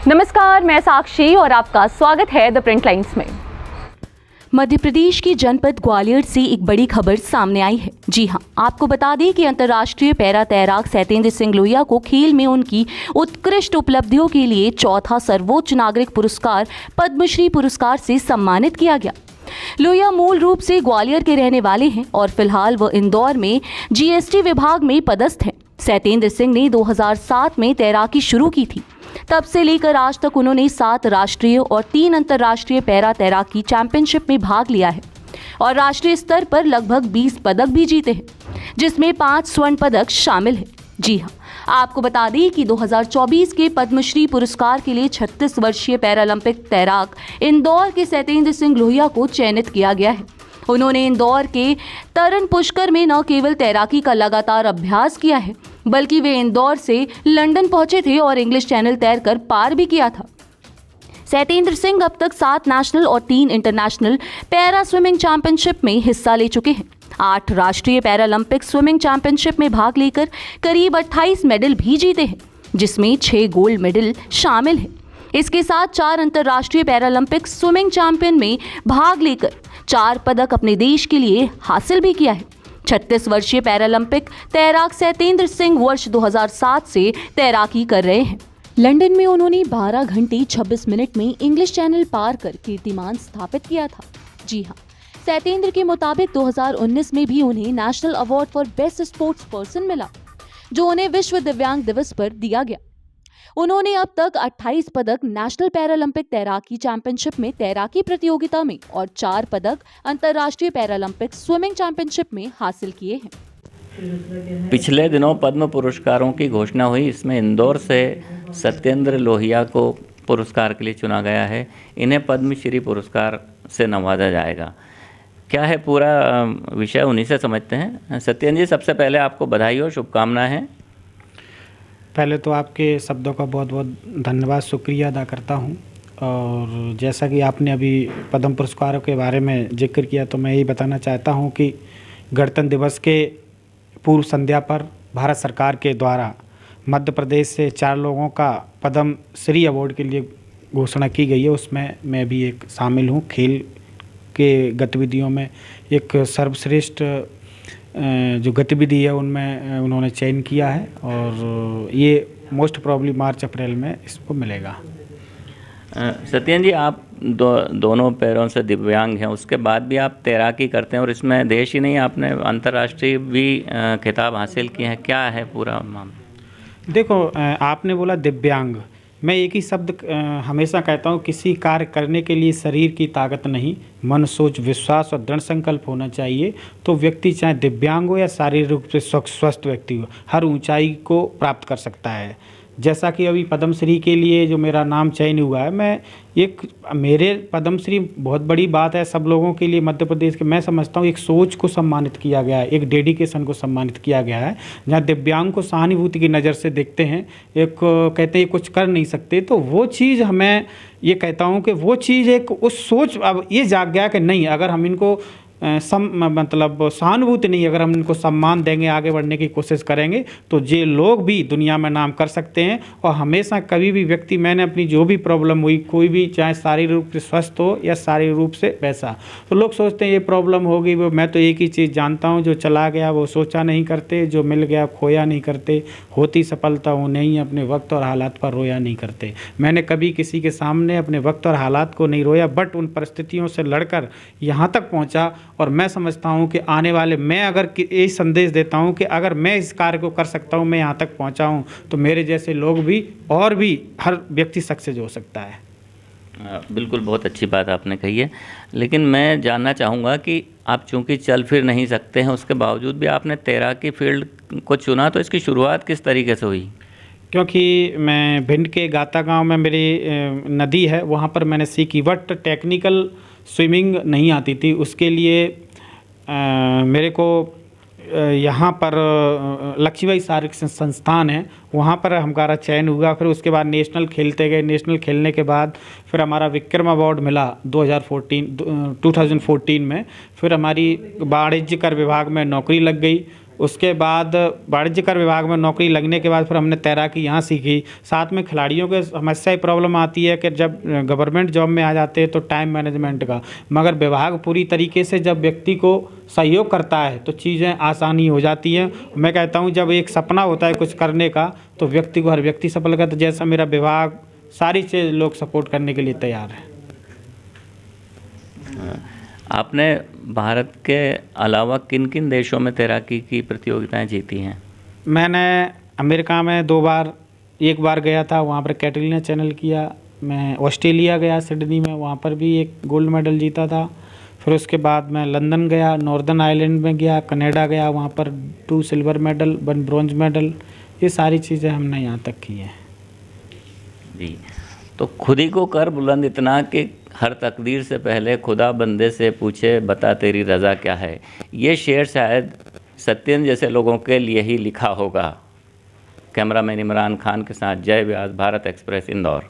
नमस्कार, मैं साक्षी और आपका स्वागत है द प्रिंट लाइन्स में। मध्य प्रदेश के जनपद ग्वालियर से एक बड़ी खबर सामने आई है। जी हां, आपको बता दें कि अंतर्राष्ट्रीय पैरा तैराक सत्येंद्र सिंह लोहिया को खेल में उनकी उत्कृष्ट उपलब्धियों के लिए चौथा सर्वोच्च नागरिक पुरस्कार पद्मश्री पुरस्कार से सम्मानित किया गया। लोहिया मूल रूप से ग्वालियर के रहने वाले हैं और फिलहाल वह इंदौर में जीएसटी विभाग में पदस्थ हैं। सत्येंद्र सिंह ने 2007 में तैराकी शुरू की थी। तब से लेकर आज तक उन्होंने 7 राष्ट्रीय और 3 अंतर्राष्ट्रीय पैरा तैराकी चैंपियनशिप में भाग लिया है और राष्ट्रीय स्तर पर लगभग 20 पदक भी जीते हैं, जिसमें 5 स्वर्ण पदक शामिल हैं। जी हाँ, आपको बता दें कि 2024 के पद्मश्री पुरस्कार के लिए 36 वर्षीय पैरालंपिक तैराक इंदौर के सत्येंद्र सिंह लोहिया को चयनित किया गया है। उन्होंने इंदौर के तरन पुष्कर में न केवल तैराकी का लगातार अभ्यास किया है, बल्कि वे इंदौर से लंदन पहुंचे थे और इंग्लिश चैनल तैरकर पार भी किया था। सत्येंद्र सिंह अब तक 7 नेशनल और 3 इंटरनेशनल पैरा स्विमिंग चैंपियनशिप में हिस्सा ले चुके हैं। 8 राष्ट्रीय पैरालंपिक स्विमिंग चैंपियनशिप में भाग लेकर करीब 28 मेडल भी जीते हैं, जिसमें 6 गोल्ड मेडल शामिल हैं। इसके साथ 4 अंतर्राष्ट्रीय पैरालंपिक स्विमिंग चैंपियन में भाग लेकर 4 पदक अपने देश के लिए हासिल भी किया है। 36 वर्षीय पैरालंपिक तैराक सत्येंद्र सिंह वर्ष 2007 से तैराकी कर रहे हैं। लंदन में उन्होंने 12 घंटे 26 मिनट में इंग्लिश चैनल पार कर कीर्तिमान स्थापित किया था। जी हाँ, सत्येंद्र के मुताबिक 2019 में भी उन्हें national award for best sports person मिला, जो उन्हें विश्व दिव्यांग दिवस पर दिया गया। उन्होंने अब तक 28 पदक नेशनल पैरालंपिक तैराकी चैंपियनशिप में तैराकी प्रतियोगिता में और 4 पदक अंतर्राष्ट्रीय पैरालंपिक स्विमिंग चैंपियनशिप में हासिल किए हैं। पिछले दिनों पद्म पुरस्कारों की घोषणा हुई। इसमें इंदौर से सत्येंद्र लोहिया को पुरस्कार के लिए चुना गया है। इन्हें पद्मश्री पुरस्कार से नवाजा जाएगा। क्या है पूरा विषय, उन्हीं से समझते हैं। सत्येंद्र जी, सबसे पहले आपको बधाई और शुभकामनाएं हैं। पहले तो आपके शब्दों का बहुत बहुत धन्यवाद, शुक्रिया अदा करता हूं। और जैसा कि आपने अभी पद्म पुरस्कारों के बारे में जिक्र किया, तो मैं यही बताना चाहता हूं कि गणतंत्र दिवस के पूर्व संध्या पर भारत सरकार के द्वारा मध्य प्रदेश से 4 लोगों का पद्म श्री अवार्ड के लिए घोषणा की गई है। उसमें मैं भी एक शामिल हूं। खेल के गतिविधियों में एक सर्वश्रेष्ठ जो गतिविधि है उनमें उन्होंने चयन किया है और ये मोस्ट प्रॉब्ली मार्च अप्रैल में इसको मिलेगा। सत्येंद्र जी, आप दोनों पैरों से दिव्यांग हैं, उसके बाद भी आप तैराकी करते हैं और इसमें देश ही नहीं, आपने अंतर्राष्ट्रीय भी खिताब हासिल किए हैं। क्या है पूरा मामला? देखो, आपने बोला दिव्यांग, मैं एक ही शब्द हमेशा कहता हूँ, किसी कार्य करने के लिए शरीर की ताकत नहीं, मन, सोच, विश्वास और दृढ़ संकल्प होना चाहिए। तो व्यक्ति चाहे दिव्यांग हो या शारीरिक रूप से स्वस्थ व्यक्ति हो, हर ऊंचाई को प्राप्त कर सकता है। जैसा कि अभी पद्मश्री के लिए जो मेरा नाम चयन हुआ है, मैं मेरे पद्मश्री बहुत बड़ी बात है सब लोगों के लिए मध्य प्रदेश के। मैं समझता हूँ एक सोच को सम्मानित किया गया है, एक डेडिकेशन को सम्मानित किया गया है। जहाँ दिव्यांग को सहानुभूति की नज़र से देखते हैं, एक कहते हैं कुछ कर नहीं सकते, तो वो चीज़ हमें ये कहता हूँ कि वो चीज़ एक उस सोच अब ये जाग गया कि नहीं, अगर हम इनको मतलब सहानुभूति नहीं, अगर हम इनको सम्मान देंगे, आगे बढ़ने की कोशिश करेंगे, तो ये लोग भी दुनिया में नाम कर सकते हैं। और हमेशा कभी भी व्यक्ति, मैंने अपनी जो भी प्रॉब्लम हुई, कोई भी चाहे शारीरिक रूप से स्वस्थ हो या शारीरिक रूप से वैसा, तो लोग सोचते हैं ये प्रॉब्लम होगी, वो मैं तो एक ही चीज़ जानता हूँ, जो चला गया वो सोचा नहीं करते, जो मिल गया खोया नहीं करते, होती सफलता हो नहीं, अपने वक्त और हालात पर रोया नहीं करते। मैंने कभी किसी के सामने अपने वक्त और हालात को नहीं रोया, बट उन परिस्थितियों से लड़कर यहाँ तक पहुँचा। और मैं समझता हूं कि आने वाले, मैं अगर यही संदेश देता हूं कि अगर मैं इस कार्य को कर सकता हूं, मैं यहां तक पहुंचा हूं, तो मेरे जैसे लोग भी और भी हर व्यक्ति सक्सेस हो सकता है। बिल्कुल, बहुत अच्छी बात आपने कही है। लेकिन मैं जानना चाहूँगा कि आप चूँकि चल फिर नहीं सकते हैं, उसके बावजूद भी आपने तैराकी फील्ड को चुना, तो इसकी शुरुआत किस तरीके से हुई? क्योंकि मैं भिंड के गाता गांव में मेरी नदी है, वहाँ पर मैंने सीखी, बट टेक्निकल स्विमिंग नहीं आती थी। उसके लिए मेरे को यहाँ पर लक्ष्मीबाई शारीरिक संस्थान है, वहाँ पर हमारा चयन हुआ। फिर उसके बाद नेशनल खेलते गए। नेशनल खेलने के बाद फिर हमारा विक्रम अवार्ड मिला 2014 में। फिर हमारी वाणिज्य कर विभाग में नौकरी लग गई। उसके बाद वाणिज्य कर विभाग में नौकरी लगने के बाद फिर हमने तैराकी यहाँ सीखी। साथ में खिलाड़ियों के समस्या ही प्रॉब्लम आती है कि जब गवर्नमेंट जॉब में आ जाते हैं तो टाइम मैनेजमेंट का, मगर विभाग पूरी तरीके से जब व्यक्ति को सहयोग करता है तो चीज़ें आसानी हो जाती हैं। मैं कहता हूँ जब एक सपना होता है कुछ करने का तो व्यक्ति को हर व्यक्ति सफल करता है। जैसा मेरा विभाग सारी चीज़ लोग सपोर्ट करने के लिए तैयार है। आपने भारत के अलावा किन किन देशों में तैराकी की प्रतियोगिताएं जीती हैं? मैंने अमेरिका में 2 बार, एक बार गया था, वहाँ पर कैटरीना चैनल किया। मैं ऑस्ट्रेलिया गया, सिडनी में, वहाँ पर भी एक गोल्ड मेडल जीता था। फिर उसके बाद मैं लंदन गया, नॉर्दर्न आयरलैंड में गया, कनाडा गया, वहाँ पर 2 सिल्वर मेडल, 1 ब्रॉन्ज मेडल। ये सारी चीज़ें हमने यहाँ तक की हैं। जी, तो खुद ही को कर बुलंद इतना कि हर तकदीर से पहले खुदा बंदे से पूछे बता तेरी रज़ा क्या है। ये शेर शायद सत्येंद्र जैसे लोगों के लिए ही लिखा होगा। कैमरामैन इमरान खान के साथ जय व्यास, भारत एक्सप्रेस, इंदौर।